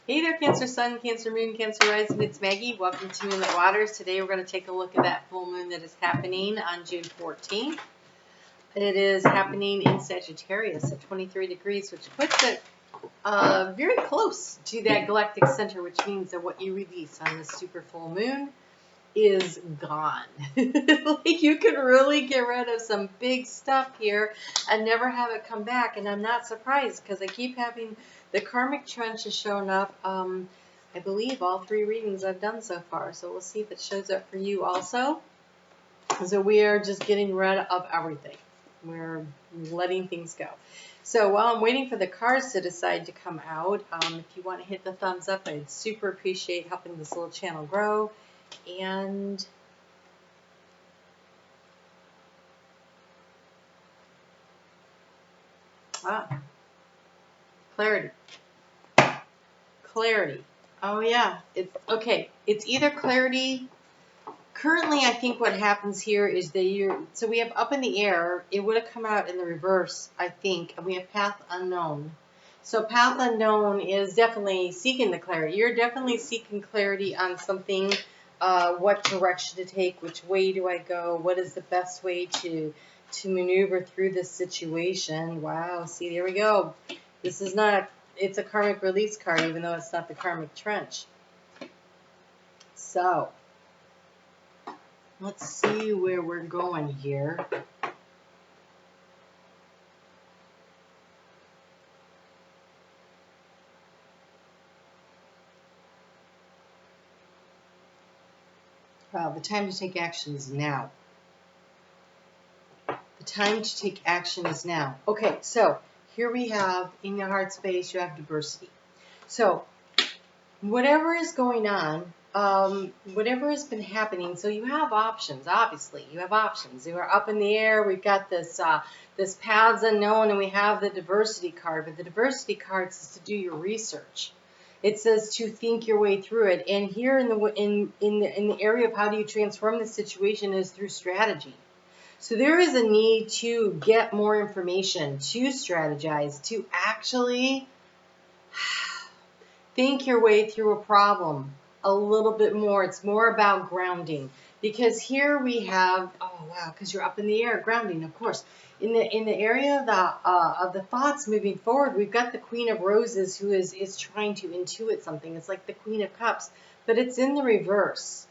Hey there, Cancer Sun, Cancer Moon, Cancer Rising. It's Maggie. Welcome to Moonlit Waters. Today we're going to take a look at that full moon that is happening on June 14th. It is happening in Sagittarius at 23 degrees, which puts it very close to that galactic center, which means that what you release on this super full moon is gone. Like, you can really get rid of some big stuff here and never have it come back. And I'm not surprised because I keep having the karmic trench has shown up. I believe all three readings I've done so far. So we'll see if it shows up for you also. So we are just getting rid of everything. We're letting things go. So while I'm waiting for the cards to decide to come out, if you want to hit the thumbs up, I'd super appreciate helping this little channel grow. And clarity. Oh yeah, it's okay. It's either clarity. Currently, I think what happens here is that so we have up in the air. It would have come out in the reverse, I think, and we have path unknown. So path unknown is definitely seeking the clarity. You're definitely seeking clarity on something. What direction to take, which way do I go, what is the best way to maneuver through this situation. Wow, see, there we go. This is not, it's a karmic release card, even though it's not the karmic trench. So, let's see where we're going here. Wow, the time to take action is now. The time to take action is now. Okay, so here we have, in your heart space, you have diversity. So, whatever is going on, whatever has been happening, so you have options, obviously. You have options. You are up in the air. We've got this this paths unknown, and we have the diversity card. But the diversity card says to do your research. It says to think your way through it. And here in the area of how do you transform the situation is through strategy. So there is a need to get more information, to strategize, to actually think your way through a problem a little bit more. It's more about grounding, because here we have, oh wow, because you're up in the air, grounding, of course. In the area of the thoughts moving forward, we've got the Queen of Roses who is trying to intuit something. It's like the Queen of Cups, but it's in the reverse.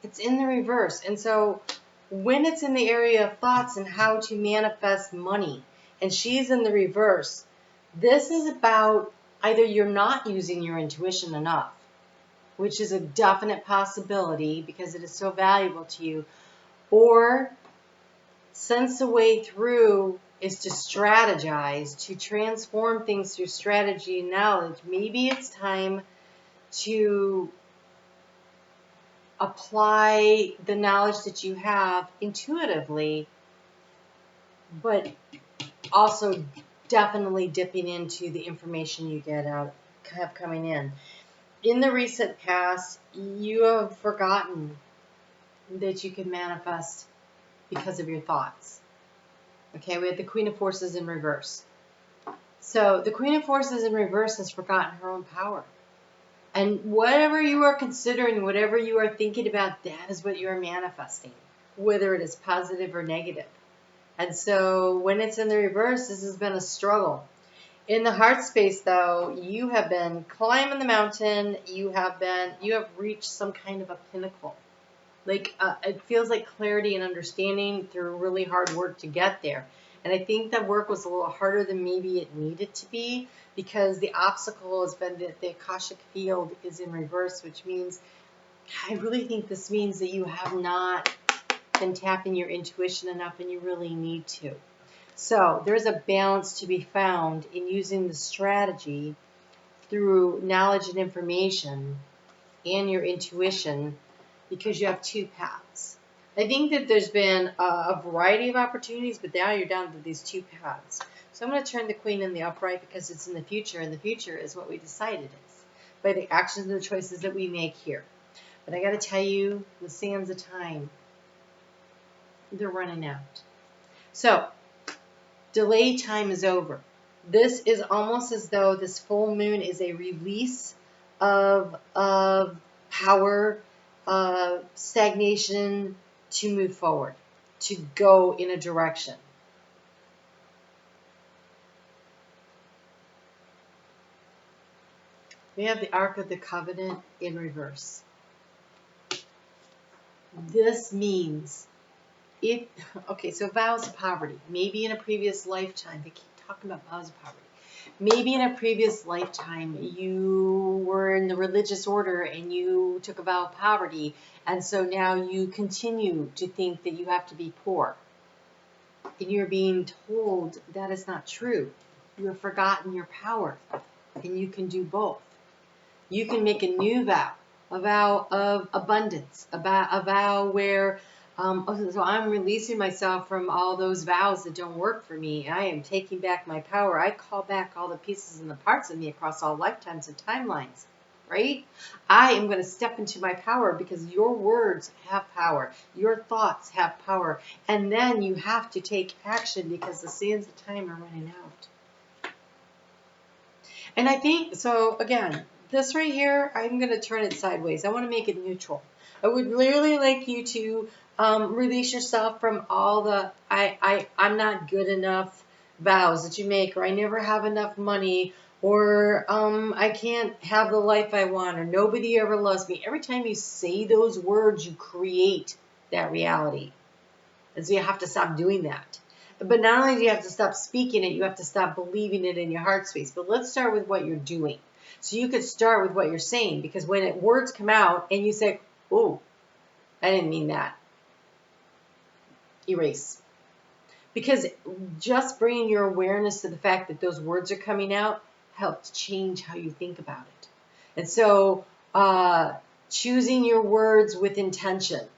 It's in the reverse. And so when it's in the area of thoughts and how to manifest money, and she's in the reverse, this is about either you're not using your intuition enough, which is a definite possibility because it is so valuable to you, or sense a way through is to strategize, to transform things through strategy and knowledge. Maybe it's time to apply the knowledge that you have intuitively, but also definitely dipping into the information you have coming in. In the recent past, you have forgotten that you can manifest because of your thoughts. Okay, we had the Queen of Forces in reverse. So the Queen of Forces in reverse has forgotten her own power. And whatever you are considering, whatever you are thinking about, that is what you are manifesting, whether it is positive or negative. And so when it's in the reverse, this has been a struggle. In the heart space, though, you have been climbing the mountain. You have reached some kind of a pinnacle. Like, it feels like clarity and understanding through really hard work to get there. And I think that work was a little harder than maybe it needed to be, because the obstacle has been that the Akashic field is in reverse, which means, I really think this means that you have not been tapping your intuition enough, and you really need to. So there's a balance to be found in using the strategy through knowledge and information and your intuition, because you have two paths. I think that there's been a variety of opportunities, but now you're down to these two paths. So I'm going to turn the Queen in the upright because it's in the future, and the future is what we decide it is by the actions and the choices that we make here. But I got to tell you, the sands of time, they're running out. So delay time is over. This is almost as though this full moon is a release of power, stagnation, to move forward, to go in a direction. We have the Ark of the Covenant in reverse. This means okay, so vows of poverty. Maybe in a previous lifetime, they keep talking about vows of poverty. Maybe in a previous lifetime, you were in the religious order and you took a vow of poverty, and so now you continue to think that you have to be poor. And you're being told that is not true. You have forgotten your power, and you can do both. You can make a new vow, a vow of abundance, a vow where, so I'm releasing myself from all those vows that don't work for me. I am taking back my power. I call back all the pieces and the parts of me across all lifetimes and timelines, right? I am going to step into my power because your words have power. Your thoughts have power. And then you have to take action because the sands of time are running out. And I think, so again, this right here, I'm going to turn it sideways. I want to make it neutral. I would really like you to release yourself from all the I'm not good enough vows that you make, or I never have enough money, or I can't have the life I want, or nobody ever loves me. Every time you say those words, you create that reality. And so you have to stop doing that. But not only do you have to stop speaking it, you have to stop believing it in your heart space. But let's start with what you're doing. So you could start with what you're saying, because when words come out and you say, oh, I didn't mean that, erase. Because just bringing your awareness to the fact that those words are coming out helps change how you think about it. And so choosing your words with intention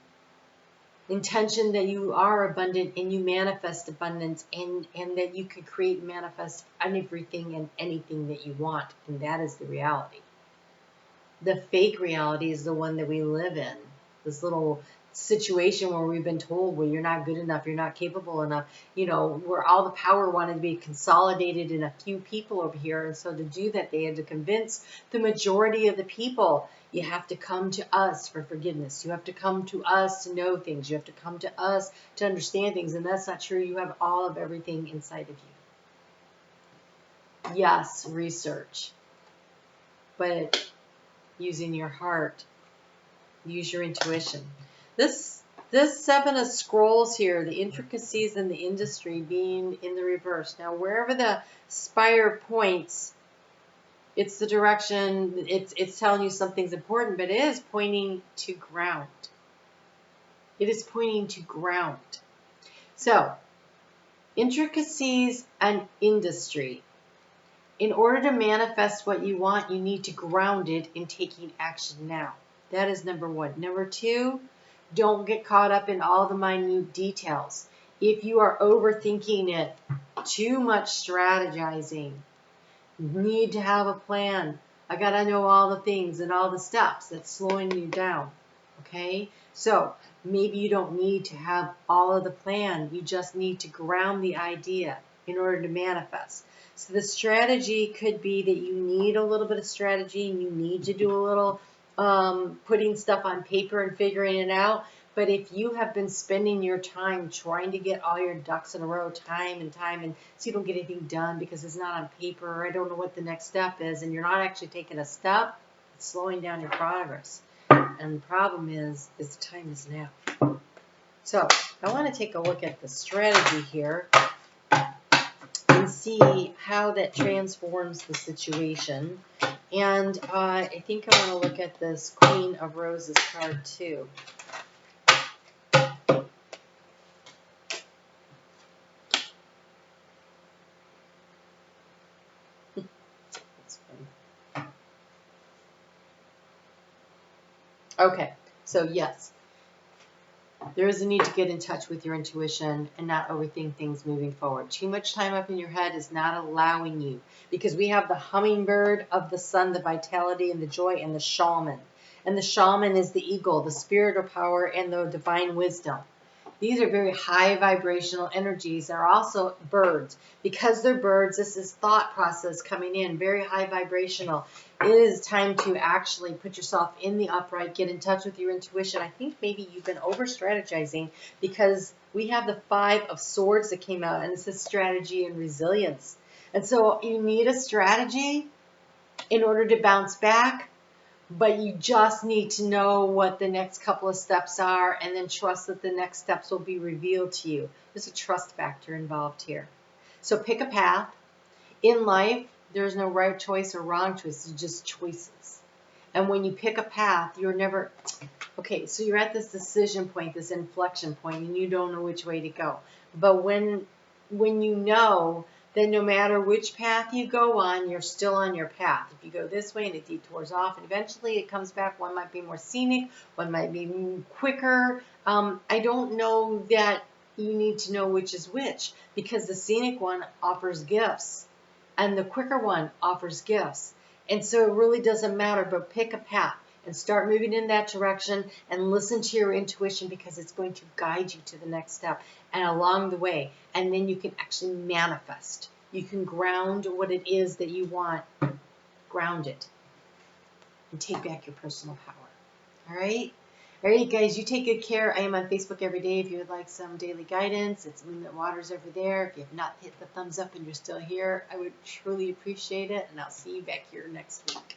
that you are abundant and you manifest abundance, and that you can create and manifest everything and anything that you want. And that is the reality. The fake reality is the one that we live in. This little situation where we've been told, well, you're not good enough, you're not capable enough, where all the power wanted to be consolidated in a few people over here. And so to do that, they had to convince the majority of the people, you have to come to us for forgiveness. You have to come to us to know things. You have to come to us to understand things. And that's not true. You have all of everything inside of you. Yes, research. But using your heart. Use your intuition. This Seven of Scrolls here, the intricacies in the industry being in the reverse. Now, wherever the spire points, it's the direction, it's telling you something's important, but it is pointing to ground. It is pointing to ground. So, intricacies and industry. In order to manifest what you want, you need to ground it in taking action now. That is number one. Number two, don't get caught up in all the minute details. If you are overthinking it, too much strategizing, you need to have a plan. I got to know all the things and all the steps. That's slowing you down. Okay? So maybe you don't need to have all of the plan. You just need to ground the idea in order to manifest. So the strategy could be that you need a little bit of strategy and you need to do a little putting stuff on paper and figuring it out. But if you have been spending your time trying to get all your ducks in a row time and so you don't get anything done because it's not on paper, or I don't know what the next step is, and you're not actually taking a step, it's slowing down your progress. And the problem is the time is now. So I want to take a look at the strategy here and see how that transforms the situation. And I think I want to look at this Queen of Roses card too. Okay, so yes, there is a need to get in touch with your intuition and not overthink things moving forward. Too much time up in your head is not allowing you, because we have the hummingbird of the sun, the vitality and the joy, and the shaman. And the shaman is the eagle, the spiritual power and the divine wisdom. These are very high vibrational energies. They're also birds. Because they're birds, this is thought process coming in, very high vibrational. It is time to actually put yourself in the upright, get in touch with your intuition. I think maybe you've been over strategizing because we have the 5 of Swords that came out, and it says strategy and resilience. And so you need a strategy in order to bounce back, but you just need to know what the next couple of steps are and then trust that the next steps will be revealed to you. There's a trust factor involved here. So pick a path. In life, there's no right choice or wrong choice. It's just choices. And when you pick a path, you're never... Okay, so you're at this decision point, this inflection point, and you don't know which way to go. But when you know, then no matter which path you go on, you're still on your path. If you go this way and it detours off, and eventually it comes back, one might be more scenic, one might be quicker. I don't know that you need to know which is which, because the scenic one offers gifts, and the quicker one offers gifts. And so it really doesn't matter, but pick a path and start moving in that direction and listen to your intuition, because it's going to guide you to the next step and along the way. And then you can actually manifest. You can ground what it is that you want. Ground it. And take back your personal power. All right? All right, guys, you take good care. I am on Facebook every day if you would like some daily guidance. It's Moonlit Waters over there. If you have not hit the thumbs up and you're still here, I would truly appreciate it. And I'll see you back here next week.